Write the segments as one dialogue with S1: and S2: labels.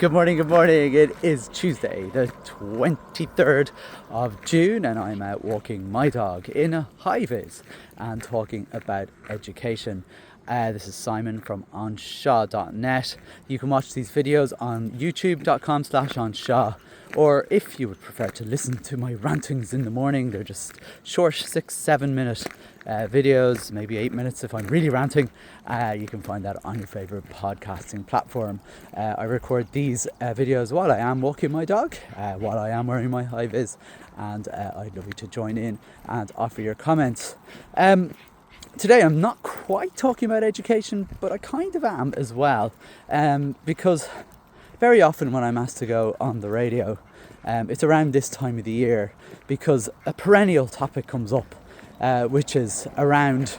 S1: Good morning, good morning. It is Tuesday, the 23rd of June, and I'm out walking my dog in a high vis and talking about education. This is Simon from onshaw.net. You can watch these videos on youtube.com/onshaw, or if you would prefer to listen to my rantings in the morning, they're just short 6-7 minute videos, maybe 8 minutes if I'm really ranting. You can find that on your favourite podcasting platform. I record these videos while I am walking my dog, while I am wearing my high vis, and I'd love you to join in and offer your comments. Today I'm not quite talking about education, but I kind of am as well, because very often when I'm asked to go on the radio, it's around this time of the year because a perennial topic comes up, which is around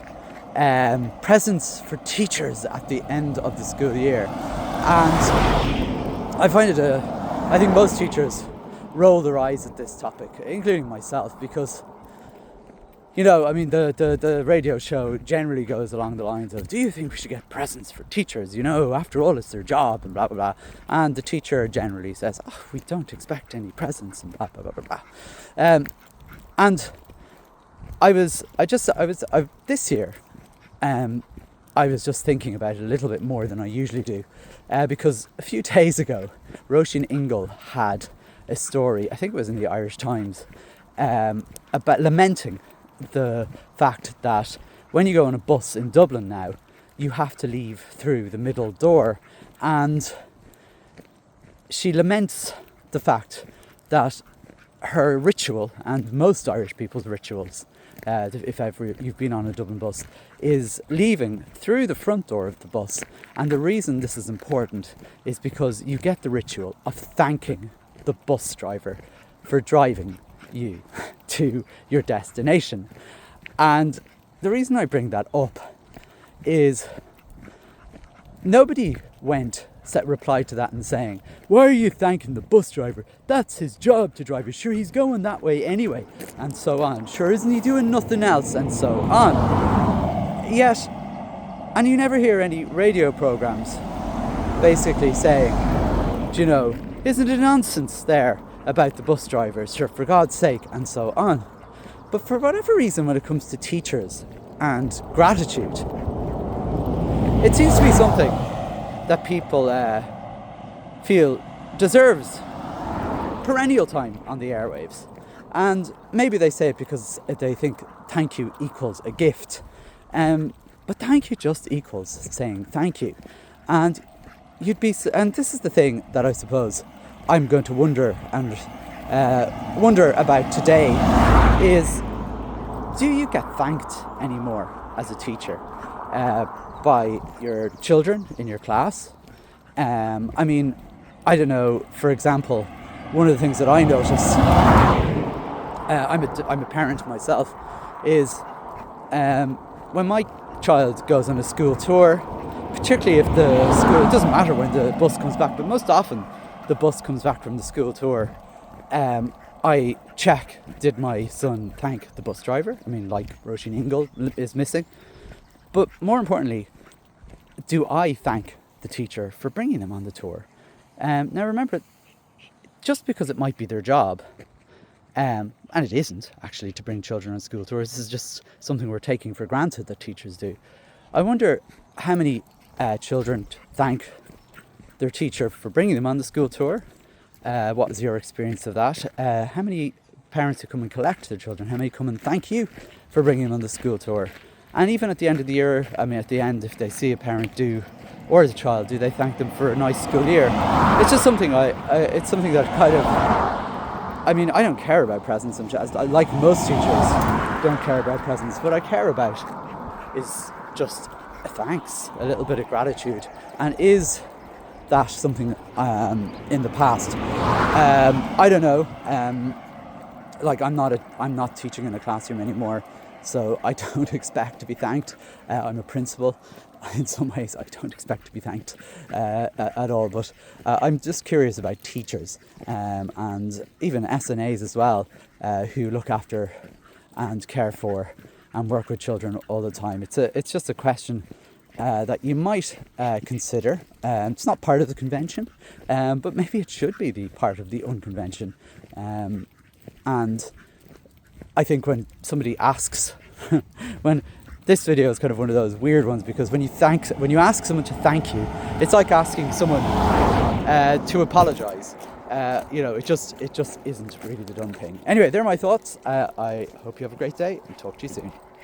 S1: presents for teachers at the end of the school year. And I think most teachers roll their eyes at this topic, including myself, because the radio show generally goes along the lines of, do you think we should get presents for teachers? After all, it's their job and blah, blah, blah. And the teacher generally says, we don't expect any presents and blah, blah, blah, blah, blah. And this year, I was just thinking about it a little bit more than I usually do, because a few days ago, Roisin Ingle had a story, I think it was in the Irish Times, about lamenting the fact that when you go on a bus in Dublin now, you have to leave through the middle door, and she laments the fact that her ritual, and most Irish people's rituals, if ever you've been on a Dublin bus, is leaving through the front door of the bus. And the reason this is important is because you get the ritual of thanking the bus driver for driving you to your destination. And the reason I bring that up is nobody replied to that and saying, why are you thanking the bus driver? That's his job to drive you. Sure, he's going that way anyway, and so on. Sure, isn't he doing nothing else, and so on. Yet, and you never hear any radio programs basically saying, isn't it nonsense there about the bus drivers, sure, for God's sake, and so on. But for whatever reason, when it comes to teachers and gratitude, it seems to be something that people feel deserves perennial time on the airwaves. And maybe they say it because they think thank you equals a gift. But thank you just equals saying thank you. And and this is the thing that I suppose I'm going to wonder about today is, do you get thanked anymore as a teacher by your children in your class? I don't know, for example, one of the things that I notice, I'm a parent myself, is when my child goes on a school tour, particularly if the school, it doesn't matter when the bus comes back, but most often the bus comes back from the school tour, I check, did my son thank the bus driver? Like Roisin Ingle is missing. But more importantly, do I thank the teacher for bringing them on the tour? Now remember, just because it might be their job, and it isn't actually to bring children on school tours, this is just something we're taking for granted that teachers do. I wonder how many children thank their teacher for bringing them on the school tour. What was your experience of that? How many parents who come and collect their children, how many come and thank you for bringing them on the school tour? And even at the end of the year, at the end, if they see a parent or the child, do they thank them for a nice school year? It's just something it's something that kind of, I don't care about presents, and like most teachers don't care about presents. What I care about is just a thanks, a little bit of gratitude. And is that something in the past? I don't know. I'm not teaching in a classroom anymore, so I don't expect to be thanked. I'm a principal. In some ways, I don't expect to be thanked at all. But I'm just curious about teachers and even SNAs as well, who look after and care for and work with children all the time. It's just a question that you might consider. It's not part of the convention, but maybe it should be the part of the unconvention. And I think when somebody asks, when this video is kind of one of those weird ones, because when you ask someone to thank you, it's like asking someone to apologise. It just isn't really the done thing. Anyway, they're my thoughts. I hope you have a great day and talk to you soon.